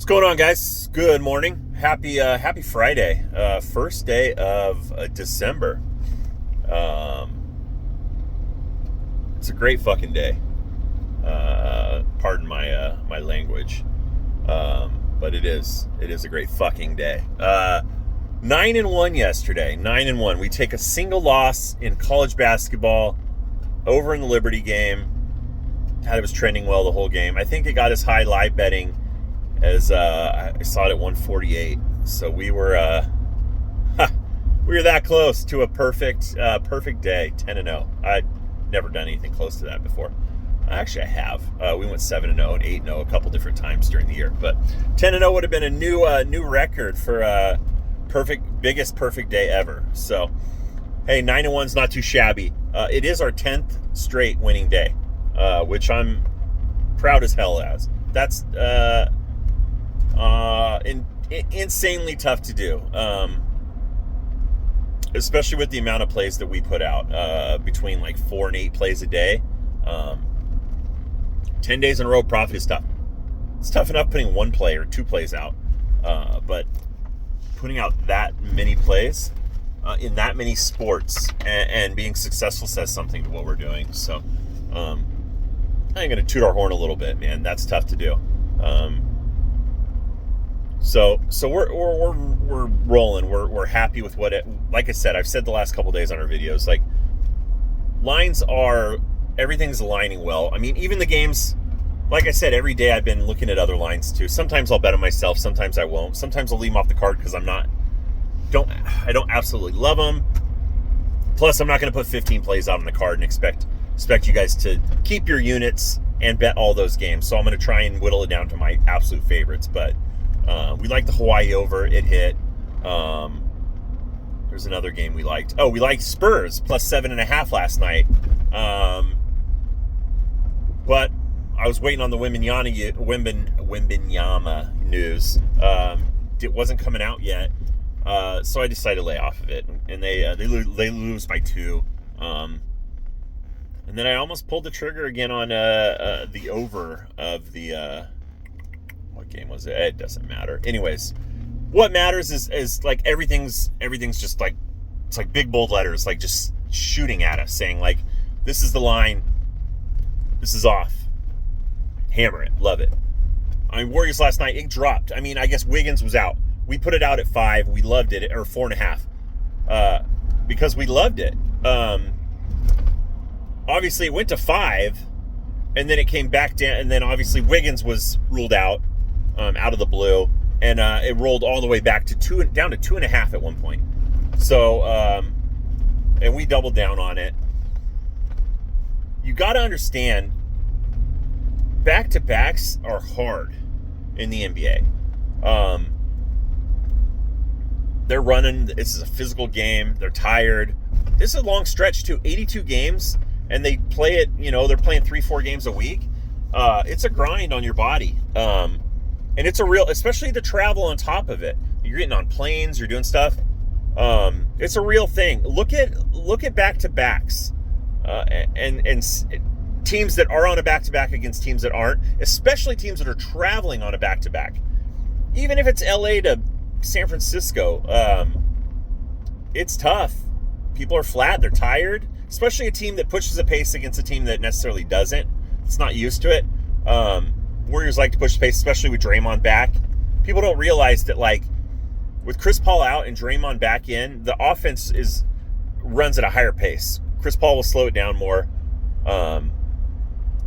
What's going on, guys? Good morning. Happy Friday. First day of December. It's a great fucking day. Pardon my language. But it is a great fucking day. 9-1 yesterday. 9-1. We take a single loss in college basketball over in the Liberty game. God, it was trending well the whole game. I think it got as high live betting as I saw it at 148. So we were that close to a perfect day, 10-0. I'd never done anything close to that before. Actually, I have. We went 7-0 and 8-0 a couple different times during the year, but 10-0 would have been a new record for biggest perfect day ever. So, hey, 9-1's not too shabby. It is our 10th straight winning day, which I'm proud as hell as. That's insanely tough to do, especially with the amount of plays that we put out, between like 4 and 8 plays a day. 10 days in a row profit is tough. It's tough enough putting 1 play or 2 plays out, but putting out that many plays in that many sports and being successful says something to what we're doing. So I'm gonna toot our horn a little bit, man. That's tough to do. So we're rolling. We're happy with what it. Like I said, I've said the last couple of days on our videos, like everything's aligning well. I mean, even the games. Like I said, every day I've been looking at other lines too. Sometimes I'll bet on myself. Sometimes I won't. Sometimes I'll leave them off the card because I don't absolutely love them. Plus, I'm not going to put 15 plays out on the card and expect you guys to keep your units and bet all those games. So I'm going to try and whittle it down to my absolute favorites. But we liked the Hawaii over. It hit. There's another game we liked. Oh, we liked Spurs plus 7.5 last night. But I was waiting on the Wembanyama news. It wasn't coming out yet. So I decided to lay off of it. And they lose by 2. And then I almost pulled the trigger again on the over of the what game was it? It doesn't matter. Anyways, what matters is like everything's just like, it's like big bold letters, like just shooting at us, saying like, this is the line, this is off. Hammer it, love it. I mean, Warriors last night, it dropped. I mean, I guess Wiggins was out. We put it out at 5. We loved it, or 4.5, because we loved it. Obviously, it went to 5, and then it came back down. And then obviously Wiggins was ruled out of the blue, and it rolled all the way back to down to 2.5 at one point. So, and we doubled down on it. You got to understand, back-to-backs are hard in the NBA. They're running. This is a physical game. They're tired. This is a long stretch too. 82 games, and they play it. They're playing 3-4 games a week. It's a grind on your body, and it's a real, especially the travel on top of it. You're getting on planes. You're doing stuff. It's a real thing. Look at back-to-backs, and teams that are on a back-to-back against teams that aren't, especially teams that are traveling on a back-to-back. Even if it's LA to San Francisco, it's tough. People are flat. They're tired, especially a team that pushes a pace against a team that necessarily doesn't. It's not used to it. Warriors like to push the pace, especially with Draymond back. People don't realize that, like, with Chris Paul out and Draymond back in, the offense runs at a higher pace. Chris Paul will slow it down more.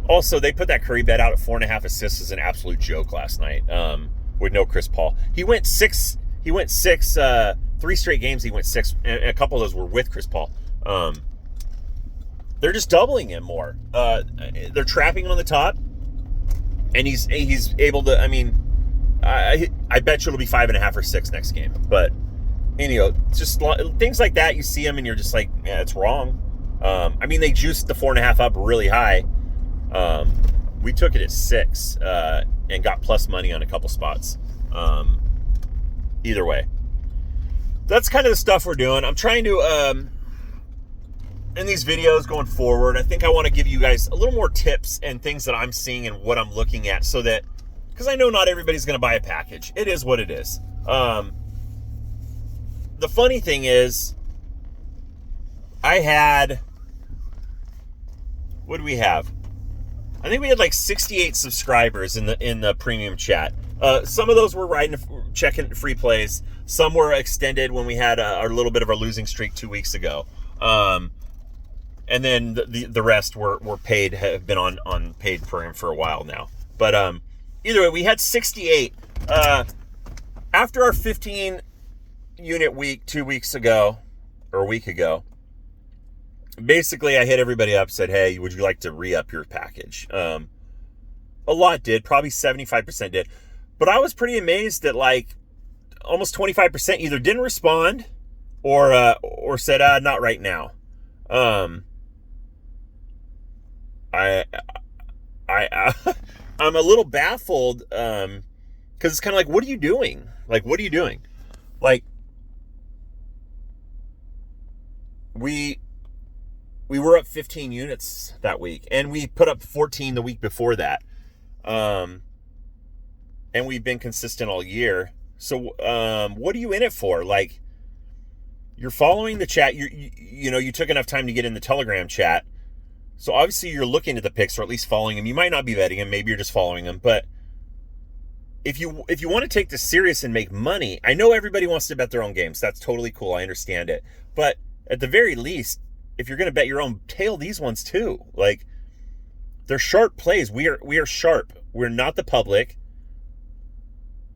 Also, they put that Curry bet out at 4.5 assists as an absolute joke last night, with no Chris Paul. He went 6. 3 straight games he went 6, and a couple of those were with Chris Paul. They're just doubling him more. They're trapping him on the top, and he's able to. I mean, I bet you it'll be 5.5 or 6 next game. But just things like that, you see them and you're just like, yeah, it's wrong. I mean, they juiced the 4.5 up really high. We took it at 6 and got plus money on a couple spots. Either way, that's kind of the stuff we're doing. I'm trying to, in these videos going forward, I think I want to give you guys a little more tips and things that I'm seeing and what I'm looking at, so that because I know not everybody's going to buy a package. It is what it is. The funny thing is, I had, what do we have? I think we had like 68 subscribers in the premium chat. Some of those were checking free plays. Some were extended when we had a little bit of a losing streak 2 weeks ago. And then the rest were paid, have been on paid program for a while now. But either way, we had 68. After our 15 unit week 2 weeks ago, or a week ago, basically I hit everybody up, said, hey, would you like to re-up your package? A lot did, probably 75% did. But I was pretty amazed that like almost 25% either didn't respond or said, not right now. I'm a little baffled because it's kind of like, what are you doing? Like, what are you doing? Like, we were up 15 units that week, and we put up 14 the week before that. And we've been consistent all year. So what are you in it for? Like, you're following the chat. You took enough time to get in the Telegram chat. So obviously you're looking at the picks, or at least following them. You might not be betting them. Maybe you're just following them. But if you want to take this serious and make money, I know everybody wants to bet their own games. That's totally cool. I understand it. But at the very least, if you're going to bet your own, tail these ones too. Like, they're sharp plays. We are sharp. We're not the public.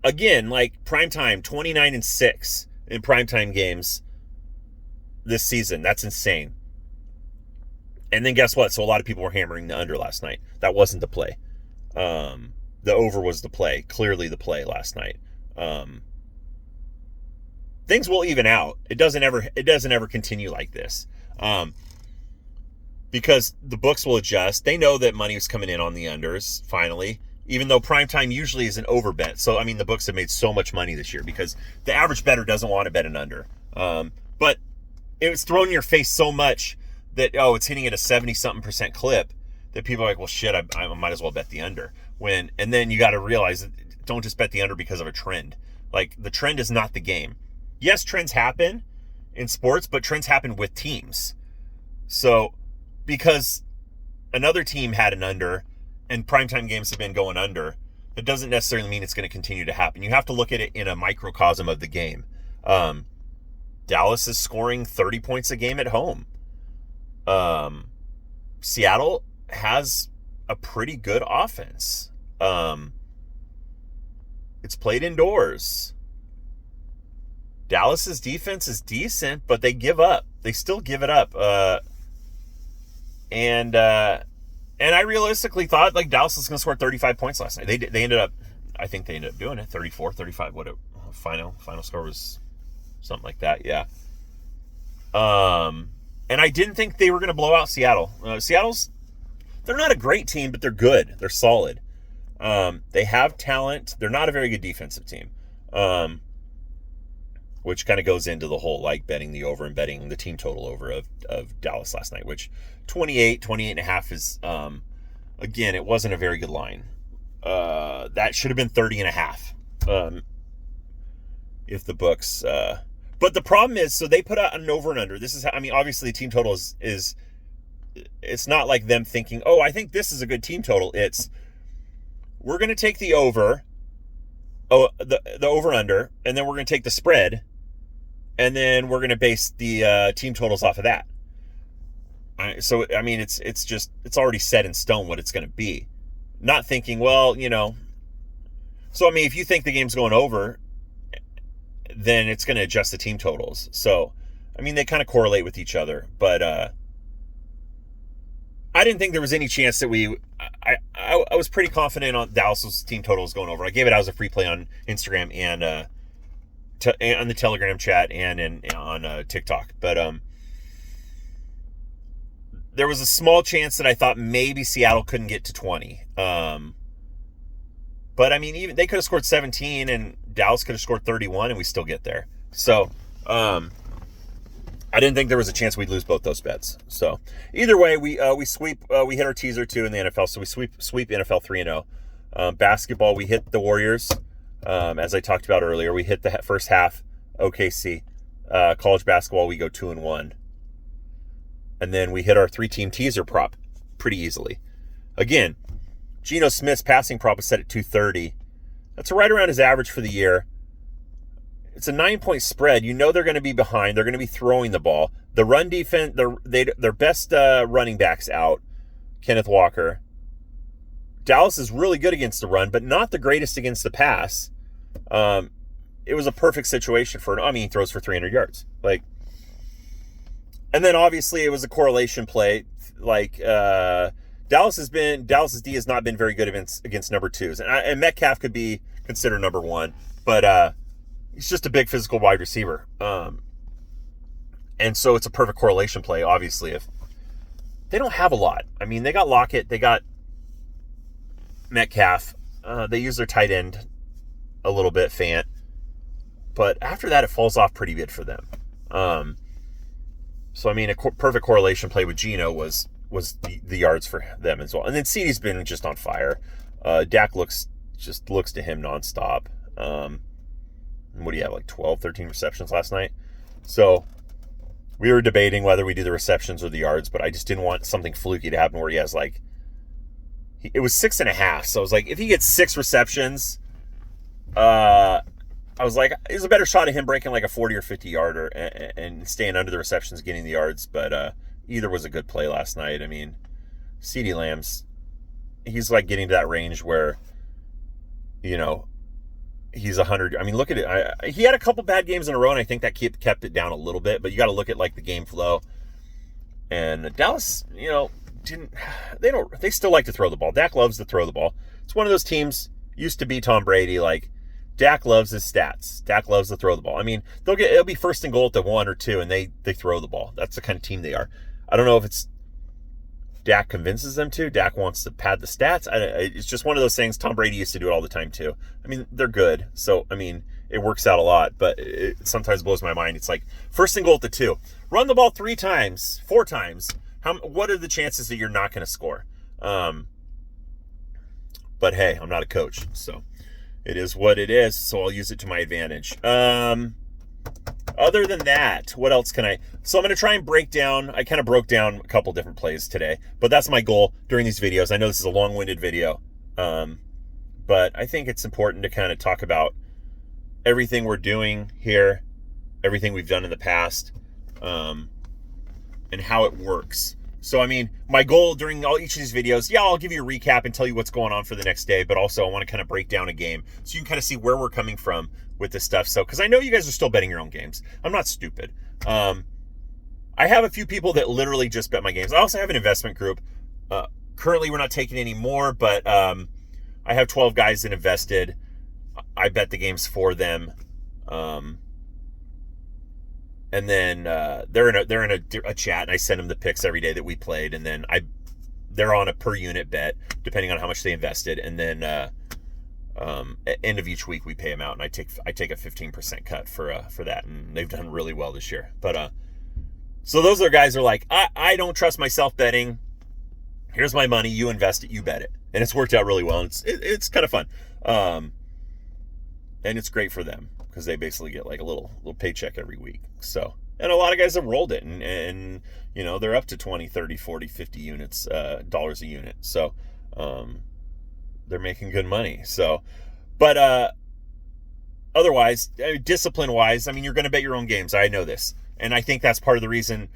Again, like primetime, 29-6 in primetime games this season. That's insane. And then guess what? So a lot of people were hammering the under last night. That wasn't the play. The over was the play. Clearly the play last night. Things will even out. It doesn't ever continue like this. Because the books will adjust. They know that money is coming in on the unders finally, even though primetime usually is an over bet. So, I mean, the books have made so much money this year because the average bettor doesn't want to bet an under. But it was thrown in your face so much that, it's hitting at a 70-something% clip that people are like, well, shit, I might as well bet the under. And then you got to realize that don't just bet the under because of a trend. Like, the trend is not the game. Yes, trends happen in sports, but trends happen with teams. So, because another team had an under and primetime games have been going under, it doesn't necessarily mean it's going to continue to happen. You have to look at it in a microcosm of the game. Dallas is scoring 30 points a game at home. Seattle has a pretty good offense. It's played indoors. Dallas's defense is decent, but they give up. They still give it up. And I realistically thought like Dallas was going to score 35 points last night. They ended up, I think they ended up doing it, 34, 35. What a final score was, something like that. Yeah. And I didn't think they were going to blow out Seattle. They're not a great team, but they're good. They're solid. They have talent. They're not a very good defensive team. Which kind of goes into the whole like betting the over and betting the team total over of Dallas last night, which 28.5 is, again, it wasn't a very good line. That should have been 30.5. If the books, but the problem is, so they put out an over and under. This is how, I mean, obviously the team total is it's not like them thinking, oh, I think this is a good team total. It's, we're going to take the over, the over under, and then we're going to take the spread, and then we're going to base the team totals off of that. So, I mean, it's already set in stone what it's going to be. Not thinking, well, so, I mean, if you think the game's going over, then it's going to adjust the team totals. So, I mean, they kind of correlate with each other, but I didn't think there was any chance that I was pretty confident on Dallas's team totals going over. I gave it out as a free play on Instagram and on the Telegram chat and on TikTok. But there was a small chance that I thought maybe Seattle couldn't get to 20. But I mean, even they could have scored 17 and Dallas could have scored 31 and we still get there. So I didn't think there was a chance we'd lose both those bets. So either way, we sweep. We hit our teaser 2 in the NFL, so we sweep NFL 3-0. Basketball, we hit the Warriors. As I talked about earlier, we hit the first half OKC. College basketball, we go 2-1. And then we hit our 3-team teaser prop pretty easily. Again, Geno Smith's passing prop was set at 230. That's right around his average for the year. It's a 9-point spread. You know they're going to be behind. They're going to be throwing the ball. The run defense, their best running backs out, Kenneth Walker. Dallas is really good against the run, but not the greatest against the pass. It was a perfect situation for, he throws for 300 yards. And then obviously it was a correlation play. Dallas's D has not been very good against number twos. And Metcalf could be considered number one, but he's just a big physical wide receiver. And so it's a perfect correlation play, obviously. If they don't have a lot. They got Lockett, they got Metcalf. They use their tight end a little bit, Fant. But after that, it falls off pretty good for them. So a perfect correlation play with Geno was the yards for them as well. And then CeeDee's been just on fire. Dak looks to him nonstop. What do you have, 12, 13 receptions last night? So we were debating whether we do the receptions or the yards, but I just didn't want something fluky to happen where he has it was 6.5. So I was if he gets 6 receptions, I was there's a better shot of him breaking a 40 or 50 yarder and staying under the receptions, getting the yards. But either was a good play last night. CeeDee Lamb's, he's getting to that range where, he's 100. Look at it. He had a couple bad games in a row, and I think that kept it down a little bit. But you got to look at the game flow. And Dallas, they still like to throw the ball. Dak loves to throw the ball. It's one of those teams, used to be Tom Brady, Dak loves his stats. Dak loves to throw the ball. It'll be first and goal at the 1 or 2, and they throw the ball. That's the kind of team they are. I don't know if it's Dak convinces them to. Dak wants to pad the stats. It's just one of those things. Tom Brady used to do it all the time too. They're good. So, it works out a lot, but it sometimes blows my mind. It's first and goal at the 2. Run the ball 3 times, 4 times. What are the chances that you're not going to score? But hey, I'm not a coach, so it is what it is, so I'll use it to my advantage. Other than that, what else can I... So I'm going to try and break down... I kind of broke down a couple different plays today, but that's my goal during these videos. I know this is a long-winded video, but I think it's important to kind of talk about everything we're doing here, everything we've done in the past, and how it works. So, my goal during each of these videos, I'll give you a recap and tell you what's going on for the next day, but also I want to kind of break down a game so you can kind of see where we're coming from with this stuff. So, because I know you guys are still betting your own games. I'm not stupid. I have a few people that literally just bet my games. I also have an investment group. Currently, we're not taking any more, but I have 12 guys that invested. I bet the games for them. And then they're in a chat, and I send them the picks every day that we played, and then they're on a per unit bet depending on how much they invested, and then at end of each week we pay them out, and I take a 15% cut for that, and they've done really well this year. But so those are guys who are I don't trust myself betting. Here's my money, you invest it, you bet it, and it's worked out really well. And it's kind of fun, and it's great for them, because they basically get a little paycheck every week. So, and a lot of guys have rolled it, and they're up to 20, 30, 40, 50 units, dollars a unit. So, they're making good money. So, but otherwise, discipline wise, you're going to bet your own games. I know this. And I think that's part of the reason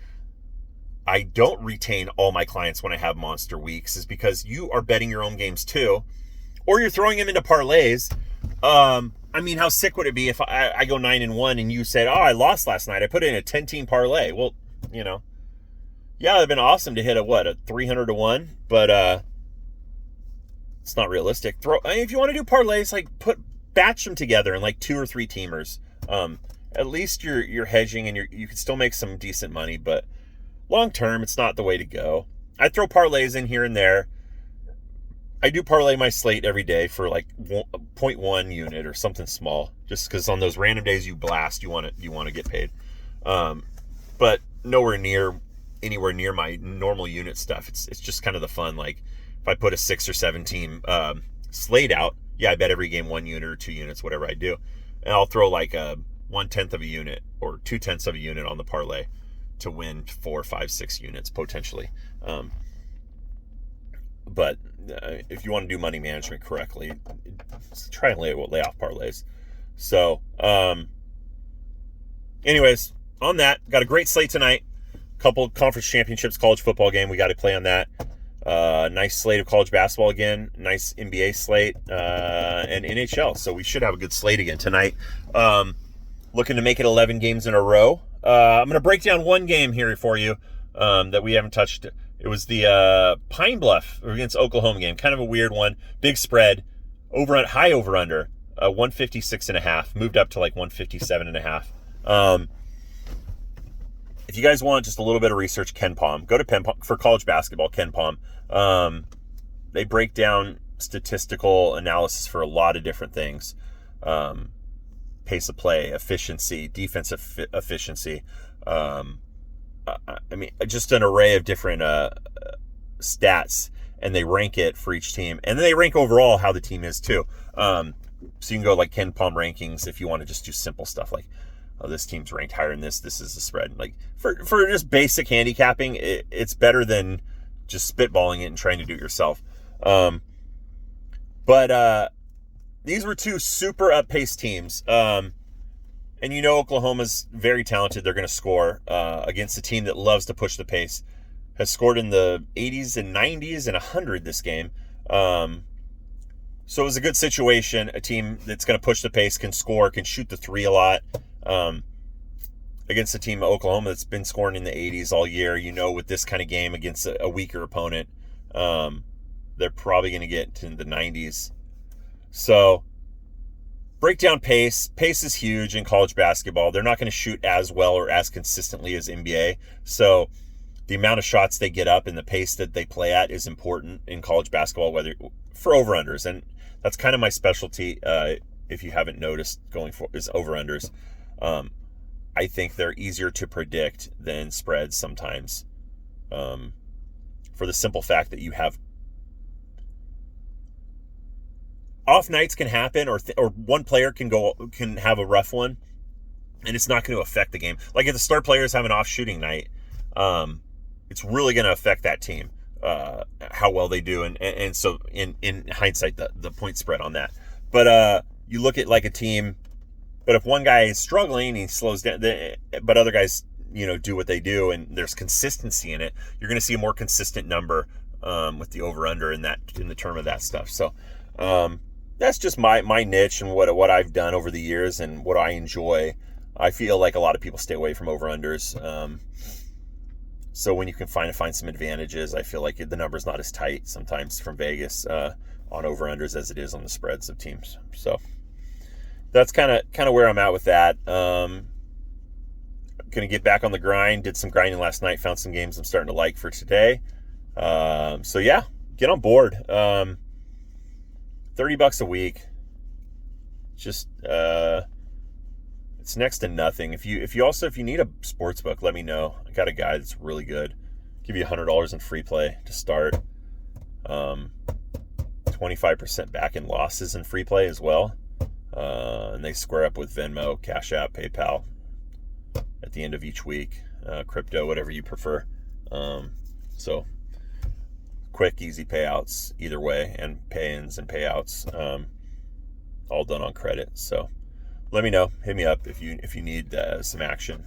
I don't retain all my clients when I have monster weeks, is because you are betting your own games too, or you're throwing them into parlays. How sick would it be if I go 9-1 and you said, I lost last night, I put in a 10-team parlay? Well, it'd been awesome to hit a 300 to 1, but it's not realistic. If you want to do parlays, batch them together in 2 or 3 teamers. At least you're hedging, and you can still make some decent money, but long term, it's not the way to go. I throw parlays in here and there. I do parlay my slate every day for 0.1 unit or something small, just because on those random days you blast, you want to get paid. But anywhere near my normal unit stuff. It's just kind of the fun. If I put a 6 or 7 team slate out, yeah, I bet every game 1 unit or 2 units, whatever I do. And I'll throw like a 1/10 of a unit or 2/10 of a unit on the parlay to win 4, 5, 6 units potentially. But if you want to do money management correctly, try and lay off parlays. So, anyways, on that, got a great slate tonight. Couple conference championships, college football game. We got to play on that. Nice slate of college basketball again. Nice NBA slate and NHL. So we should have a good slate again tonight. Looking to make it 11 games in a row. I'm going to break down one game here for you that we haven't touched. It was the Pine Bluff against Oklahoma game. Kind of a weird one. Big spread. High over under. 156.5. Moved up to like 157.5. If you guys want just a little bit of research, KenPom. Go to KenPom for college basketball, KenPom. They break down statistical analysis for a lot of different things. Pace of play, efficiency, defensive efficiency. I mean, just an array of different stats, and they rank it for each team. And then they rank overall how the team is too. So you can go like KenPom rankings if you want to just do simple stuff like, oh, this team's ranked higher than this. This is the spread. Like for just basic handicapping, it's better than just spitballing it and trying to do it yourself. But these were two super up-paced teams. And you know Oklahoma's very talented. They're going to score against a team that loves to push the pace. Has scored in the 80s and 90s and 100 this game. So it was a good situation. A team that's going to push the pace, can score, can shoot the three a lot. Against a team, Oklahoma, that's been scoring in the 80s all year. You know, with this kind of game against a weaker opponent, they're probably going to get to the 90s. So, breakdown pace. Pace is huge in college basketball. They're not going to shoot as well or as consistently as NBA. So, the amount of shots they get up and the pace that they play at is important in college basketball, whether for over-unders. And that's kind of my specialty, if you haven't noticed, is over-unders. I think they're easier to predict than spreads sometimes, for the simple fact that you have off nights can happen, or one player can have a rough one, and it's not going to affect the game. Like if the star players have an off shooting night, it's really going to affect that team, how well they do, and so in hindsight, the point spread on that. But you look at like a team. But if one guy is struggling, he slows down, but other guys, do what they do, and there's consistency in it, you're going to see a more consistent number with the over/under in the term of that stuff. So that's just my niche and what I've done over the years and what I enjoy. I feel like a lot of people stay away from over/unders. So when you can find some advantages, I feel like the number's not as tight sometimes from Vegas on over/unders as it is on the spreads of teams. So that's kind of where I'm at with that. Going to get back on the grind. Did some grinding last night. Found some games I'm starting to like for today. So yeah, get on board. $30 a week. Just it's next to nothing. If you need a sports book, let me know. I got a guy that's really good. Give you $100 in free play to start. 25% back in losses in free play as well. And they square up with Venmo, Cash App, PayPal at the end of each week, crypto, whatever you prefer. So quick, easy payouts either way, and pay-ins and payouts, all done on credit. So let me know. Hit me up if you need some action.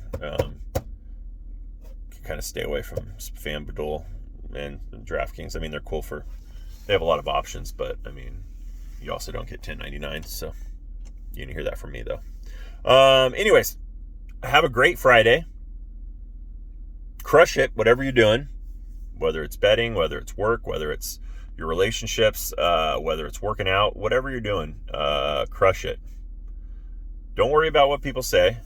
Kind of stay away from FanDuel and DraftKings. I mean, they're cool they have a lot of options, but I mean, you also don't get 1099. So you didn't hear that from me though. Anyways, have a great Friday. Crush it, whatever you're doing, whether it's betting, whether it's work, whether it's your relationships, whether it's working out, whatever you're doing, crush it. Don't worry about what people say.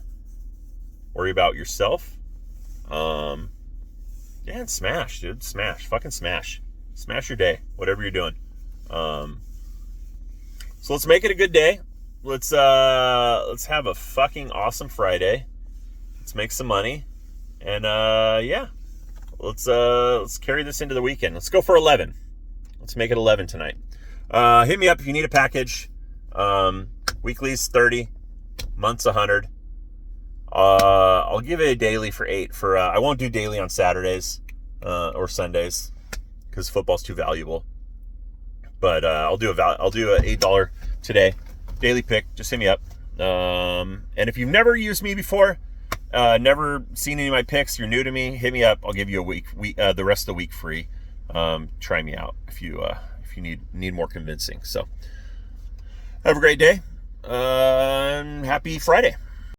Worry about yourself. And smash, dude. Smash. Fucking smash. Smash your day, whatever you're doing. So let's make it a good day. Let's have a fucking awesome Friday. Let's make some money. And let's carry this into the weekend. Let's go for 11. Let's make it 11 tonight. Hit me up if you need a package. Weekly's 30, month's 100. I'll give it a daily for 8. I won't do daily on Saturdays or Sundays because football's too valuable. But I'll do a $8 today daily pick. Just hit me up. And if you've never used me before, never seen any of my picks, you're new to me, hit me up. I'll give you the rest of the week free. Try me out if you need more convincing. So have a great day. Happy Friday.